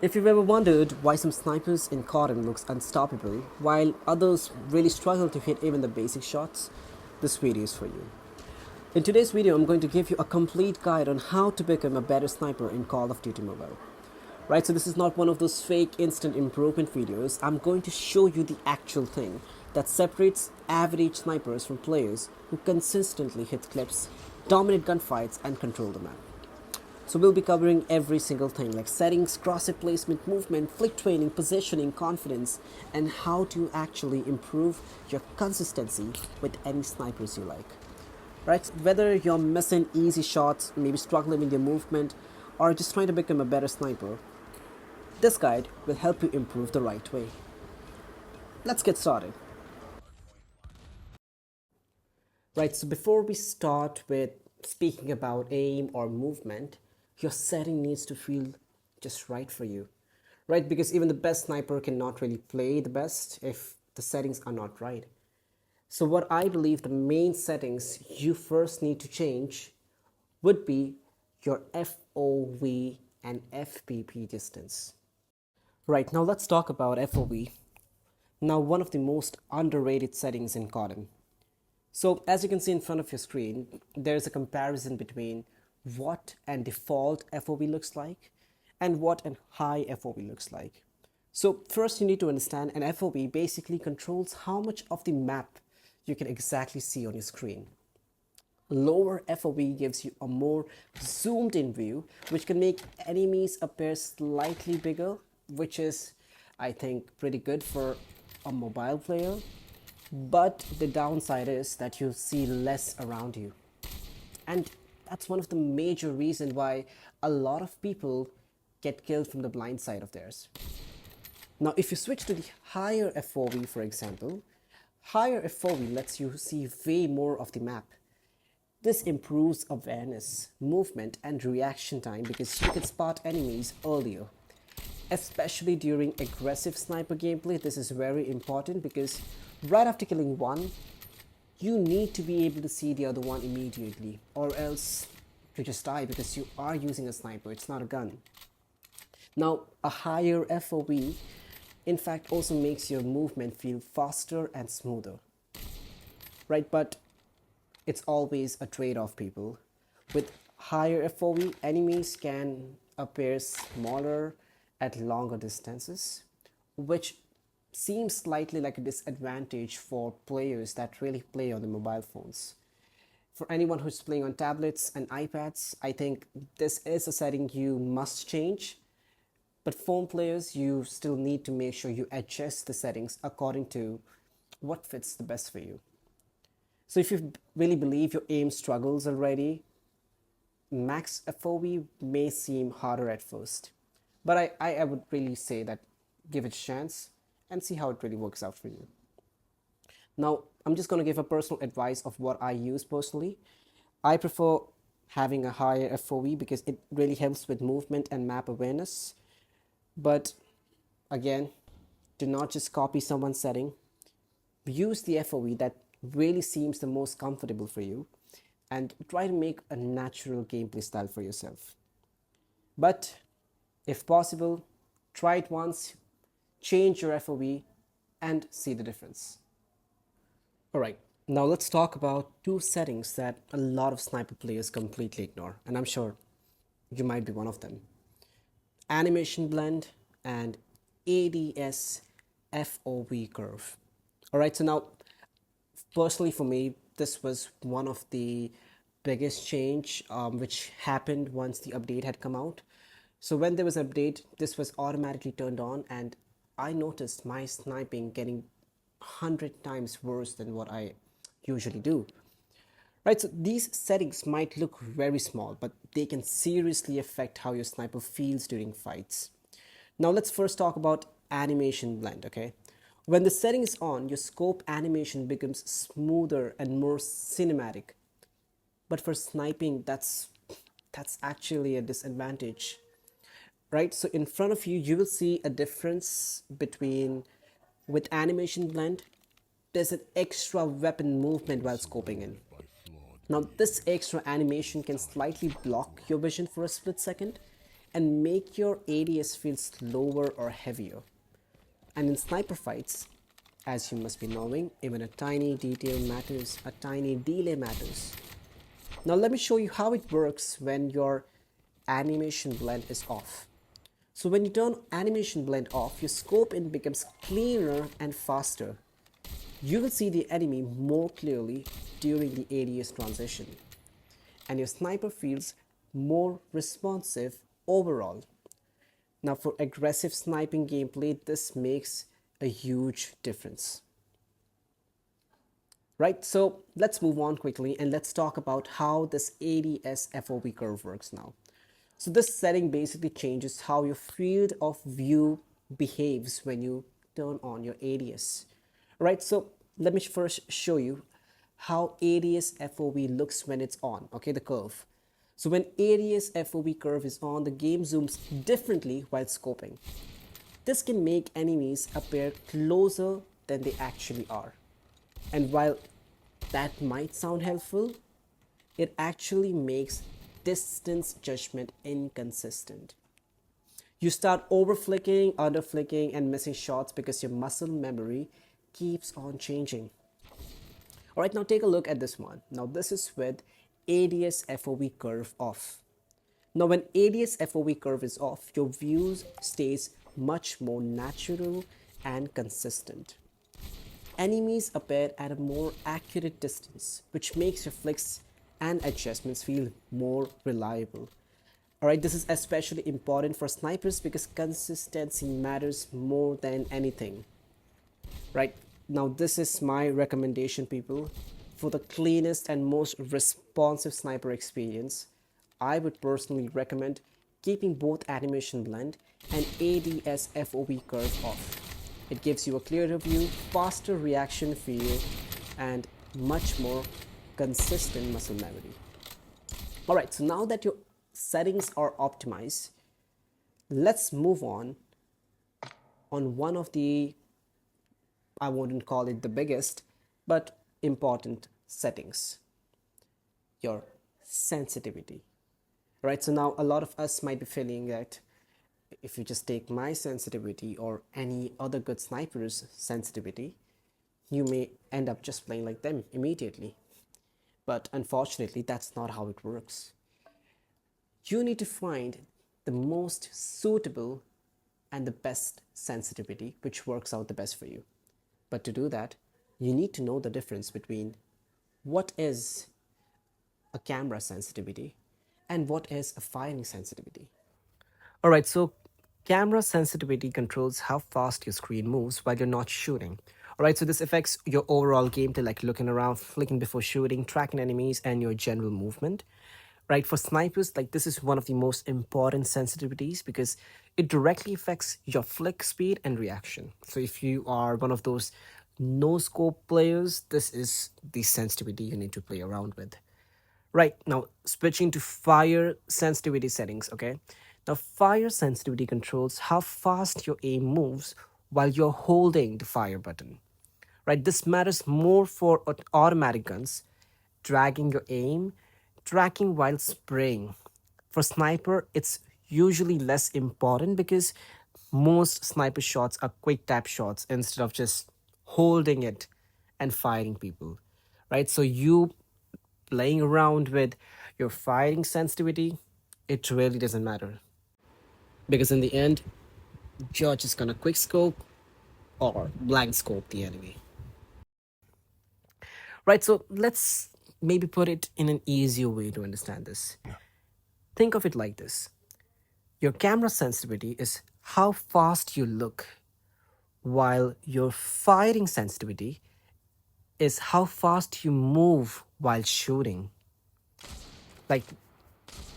If you've ever wondered why some snipers in CODM looks unstoppable while others really struggle to hit even the basic shots, this video is for you. In today's video, I'm going to give you a complete guide on how to become a better sniper in Call of Duty Mobile. Right, so this is not one of those fake instant improvement videos. I'm going to show you the actual thing that separates average snipers from players who consistently hit clips, dominate gunfights, and control the map. So we'll be covering every single thing like settings, crosshair placement, movement, flick training, positioning, confidence, and how to actually improve your consistency with any snipers you like. Right? Whether you're missing easy shots, maybe struggling with your movement, or just trying to become a better sniper, this guide will help you improve the right way. Let's get started. Right, so before we start with speaking about aim or movement, your setting needs to feel just right for you. Right, because even the best sniper cannot really play the best if the settings are not right. So what I believe the main settings you first need to change would be your FOV and FPP distance. Right, now let's talk about FOV. Now one of the most underrated settings in CODM. So as you can see in front of your screen, there's a comparison between what an default FOV looks like and what a high FOV looks like. So first you need to understand an FOV basically controls how much of the map you can exactly see on your screen. Lower FOV gives you a more zoomed in view, which can make enemies appear slightly bigger, which is, I think, pretty good for a mobile player. But the downside is that you see less around you. And that's one of the major reasons why a lot of people get killed from the blind side of theirs. Now, if you switch to the higher FOV, for example, higher FOV lets you see way more of the map. This improves awareness, movement, and reaction time because you can spot enemies earlier. Especially during aggressive sniper gameplay, this is very important because right after killing one, you need to be able to see the other one immediately, or else you just die because you are using a sniper, it's not a gun. Now, a higher FOV in fact also makes your movement feel faster and smoother. Right, but it's always a trade-off, people. With higher FOV, enemies can appear smaller at longer distances, which seems slightly like a disadvantage for players that really play on the mobile phones. For anyone who's playing on tablets and iPads, I think this is a setting you must change. But phone players, you still need to make sure you adjust the settings according to what fits the best for you. So if you really believe your aim struggles already, max FOV may seem harder at first. But I would really say that give it a chance and see how it really works out for you. Now, I'm just going to give a personal advice of what I use personally. I prefer having a higher FOV because it really helps with movement and map awareness. But again, do not just copy someone's setting. Use the FOV that really seems the most comfortable for you and try to make a natural gameplay style for yourself. But if possible, try it once, change your FOV, and see the difference. Alright, now let's talk about two settings that a lot of sniper players completely ignore, and I'm sure you might be one of them. Animation blend and ADS FOV curve. Alright, so now, personally for me, this was one of the biggest change which happened once the update had come out. So when there was an update, this was automatically turned on and I noticed my sniping getting 100 times worse than what I usually do. Right, so these settings might look very small, but they can seriously affect how your sniper feels during fights. Now let's first talk about animation blend, okay? When the setting is on, your scope animation becomes smoother and more cinematic. But for sniping, that's actually a disadvantage. Right, so in front of you, you will see a difference between with animation blend, there's an extra weapon movement while scoping in. Now this extra animation can slightly block your vision for a split second, and make your ADS feel slower or heavier. And in sniper fights, as you must be knowing, even a tiny detail matters, a tiny delay matters. Now let me show you how it works when your animation blend is off. So when you turn animation blend off, your scope in becomes cleaner and faster. You will see the enemy more clearly during the ADS transition, and your sniper feels more responsive overall. Now for aggressive sniping gameplay, this makes a huge difference. Right, so let's move on quickly and let's talk about how this ADS FOV curve works now. So this setting basically changes how your field of view behaves when you turn on your ADS. Right, so let me first show you how ADS FOV looks when it's on, okay, the curve. So when ADS FOV curve is on, the game zooms differently while scoping. This can make enemies appear closer than they actually are. And while that might sound helpful, it actually makes distance judgment inconsistent. You start over flicking, under flicking, and missing shots because your muscle memory keeps on changing. All right, now take a look at this one. Now this is with ADS FOV curve off. Now when ADS FOV curve is off, your views stays much more natural and consistent. Enemies appear at a more accurate distance, which makes your flicks and adjustments feel more reliable. Alright, this is especially important for snipers because consistency matters more than anything. Right, now this is my recommendation, people. For the cleanest and most responsive sniper experience, I would personally recommend keeping both animation blend and ADS FOV curve off. It gives you a clearer view, faster reaction feel, and much more consistent muscle memory. Alright, so now that your settings are optimized, let's move on one of the, I wouldn't call it the biggest, but important settings, your sensitivity. Right, so now a lot of us might be feeling that if you just take my sensitivity or any other good sniper's sensitivity, you may end up just playing like them immediately. But unfortunately, that's not how it works. You need to find the most suitable and the best sensitivity which works out the best for you. But to do that, you need to know the difference between what is a camera sensitivity and what is a firing sensitivity. Alright, so camera sensitivity controls how fast your screen moves while you're not shooting. Alright, so this affects your overall gameplay, like looking around, flicking before shooting, tracking enemies, and your general movement. Right, for snipers, like this is one of the most important sensitivities because it directly affects your flick speed and reaction. So if you are one of those no scope players, this is the sensitivity you need to play around with. Right, now switching to fire sensitivity settings, okay? Now fire sensitivity controls how fast your aim moves while you're holding the fire button. Right, this matters more for automatic guns, dragging your aim, tracking while spraying. For sniper, it's usually less important because most sniper shots are quick tap shots instead of just holding it and firing people. Right, so you playing around with your firing sensitivity, it really doesn't matter. Because in the end, you're just gonna quick scope or blind scope the enemy. Right, so let's maybe put it in an easier way to understand this. Think of it like this. Your camera sensitivity is how fast you look, while your firing sensitivity is how fast you move while shooting. Like,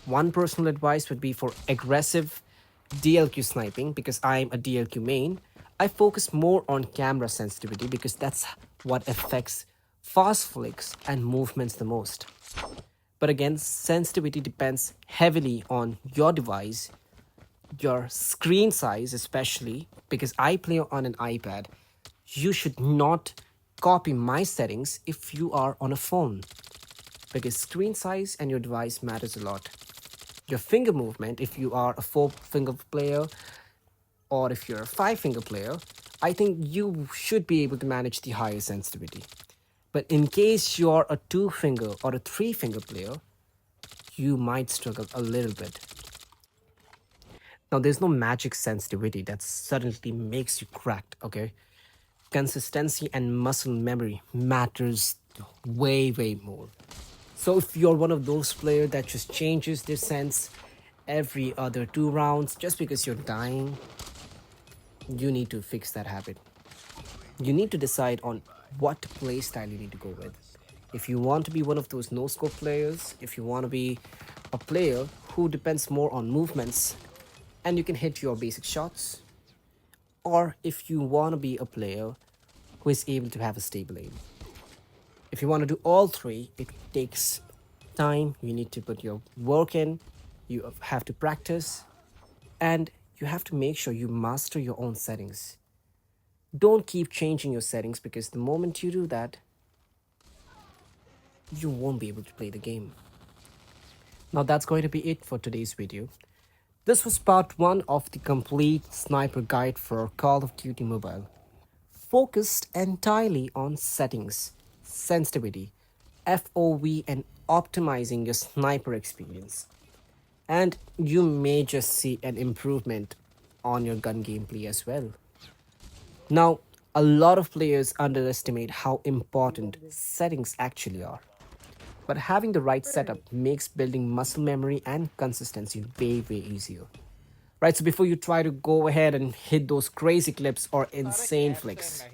one personal advice would be for aggressive DLQ sniping, because I'm a DLQ main, I focus more on camera sensitivity because that's what affects fast flicks and movements the most. But again, sensitivity depends heavily on your device, your screen size, especially because I play on an iPad. You should not copy my settings if you are on a phone, because screen size and your device matters a lot. Your finger movement, if you are a 4 finger player or if you're a 5 finger player, I think you should be able to manage the higher sensitivity. But in case you're a 2 finger or a 3 finger player, you might struggle a little bit. Now, there's no magic sensitivity that suddenly makes you cracked, okay? Consistency and muscle memory matters way, way more. So if you're one of those players that just changes their sense every other 2 rounds just because you're dying, you need to fix that habit. You need to decide on what play style you need to go with. If you want to be one of those no scope players, if you want to be a player who depends more on movements and you can hit your basic shots, or if you want to be a player who is able to have a stable aim. If you want to do all three, it takes time. You need to put your work in, you have to practice, and you have to make sure you master your own settings. Don't keep changing your settings because the moment you do that, you won't be able to play the game. Now that's going to be it for today's video. This was part 1 of the complete sniper guide for Call of Duty Mobile, focused entirely on settings, sensitivity, FOV, and optimizing your sniper experience. And you may just see an improvement on your gun gameplay as well. Now, a lot of players underestimate how important settings actually are. But having the right setup makes building muscle memory and consistency way, way easier. Right, so before you try to go ahead and hit those crazy clips or insane flicks,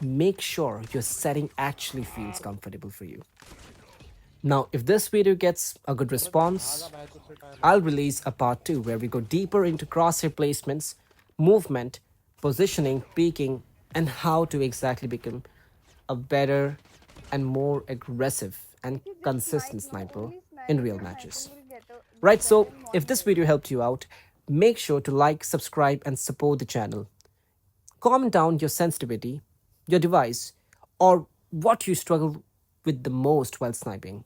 make sure your setting actually feels comfortable for you. Now, if this video gets a good response, I'll release a part 2 where we go deeper into crosshair placements, movement, positioning, peeking, and how to exactly become a better and more aggressive and consistent sniper in real matches. Right, so if this video helped you out, make sure to like, subscribe, and support the channel. Comment down your sensitivity, your device, or what you struggle with the most while sniping.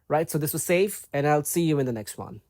Right, so this was Safe, and I'll see you in the next one.